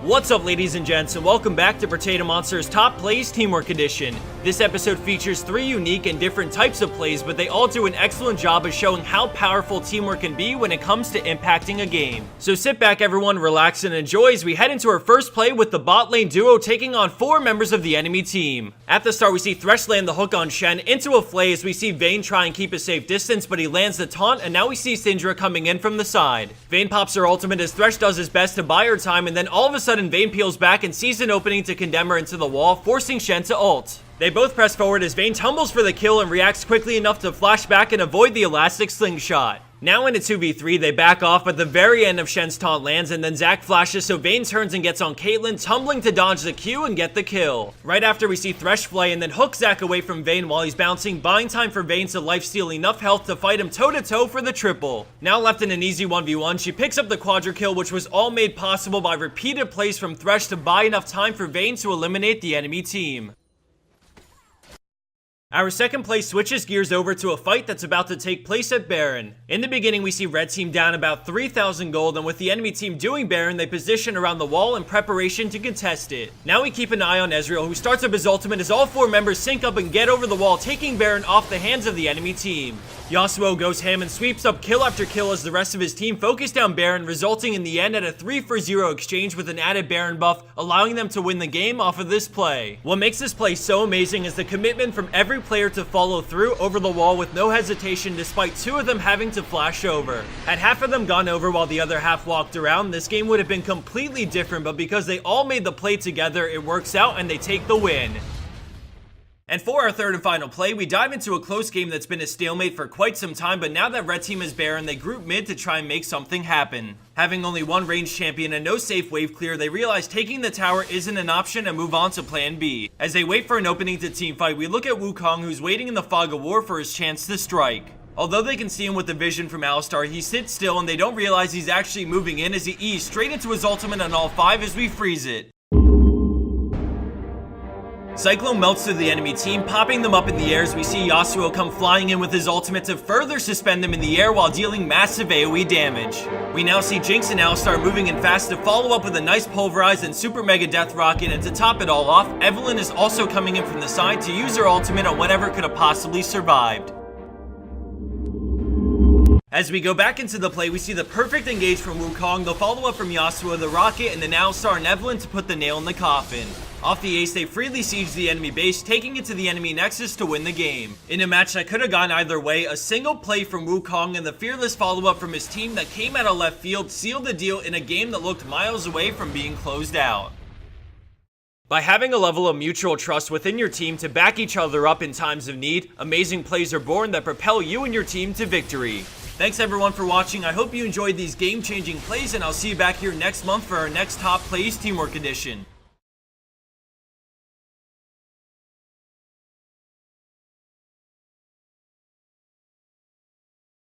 What's up, ladies and gents, and welcome back to Potato Monster's Top Plays Teamwork Edition. This episode features 3 unique and different types of plays, but they all do an excellent job of showing how powerful teamwork can be when it comes to impacting a game. So sit back, everyone, relax, and enjoy as we head into our first play with the bot lane duo taking on 4 members of the enemy team. At the start, we see Thresh land the hook on Shen into a flay as we see Vayne try and keep a safe distance, but he lands the taunt, and now we see Syndra coming in from the side. Vayne pops her ultimate as Thresh does his best to buy her time, and then all of a sudden Vayne peels back and sees an opening to condemn her into the wall, forcing Shen to ult. They both press forward as Vayne tumbles for the kill and reacts quickly enough to flash back and avoid the elastic slingshot. Now in a 2v3, they back off, but the very end of Shen's taunt lands, and then Zac flashes, so Vayne turns and gets on Caitlyn, tumbling to dodge the Q and get the kill. Right after, we see Thresh flay and then hook Zac away from Vayne while he's bouncing, buying time for Vayne to lifesteal enough health to fight him toe-to-toe for the triple. Now left in an easy 1v1, she picks up the quadra kill, which was all made possible by repeated plays from Thresh to buy enough time for Vayne to eliminate the enemy team. Our second play switches gears over to a fight that's about to take place at Baron. In the beginning, we see red team down about 3,000 gold, and with the enemy team doing Baron, they position around the wall in preparation to contest it. Now we keep an eye on Ezreal, who starts up his ultimate as all 4 members sync up and get over the wall, taking Baron off the hands of the enemy team. Yasuo goes ham and sweeps up kill after kill as the rest of his team focus down Baron, resulting in the end at a 3-for-0 exchange with an added Baron buff, allowing them to win the game off of this play. What makes this play so amazing is the commitment from every player to follow through over the wall with no hesitation, despite 2 of them having to flash over. Had half of them gone over while the other half walked around, this game would have been completely different, but because they all made the play together, it works out and they take the win. And for our third and final play, we dive into a close game that's been a stalemate for quite some time, but now that red team is Baron, they group mid to try and make something happen. Having only one ranged champion and no safe wave clear, they realize taking the tower isn't an option and move on to plan B. As they wait for an opening to teamfight, we look at Wukong, who's waiting in the fog of war for his chance to strike. Although they can see him with the vision from Alistar, he sits still and they don't realize he's actually moving in as he eats straight into his ultimate on all 5 as we freeze it. Cyclone melts through the enemy team, popping them up in the air as we see Yasuo come flying in with his ultimate to further suspend them in the air while dealing massive AoE damage. We now see Jinx and Alistar moving in fast to follow up with a nice pulverize and super mega death rocket, and to top it all off, Evelynn is also coming in from the side to use her ultimate on whatever could have possibly survived. As we go back into the play, we see the perfect engage from Wukong, the follow-up from Yasuo, the rocket, and then Alistar and Evelynn to put the nail in the coffin. Off the ace, they freely siege the enemy base, taking it to the enemy nexus to win the game. In a match that could have gone either way, a single play from Wukong and the fearless follow-up from his team that came out of left field sealed the deal in a game that looked miles away from being closed out. By having a level of mutual trust within your team to back each other up in times of need, amazing plays are born that propel you and your team to victory. Thanks everyone for watching. I hope you enjoyed these game-changing plays, and I'll see you back here next month for our next Top Plays Teamwork Edition.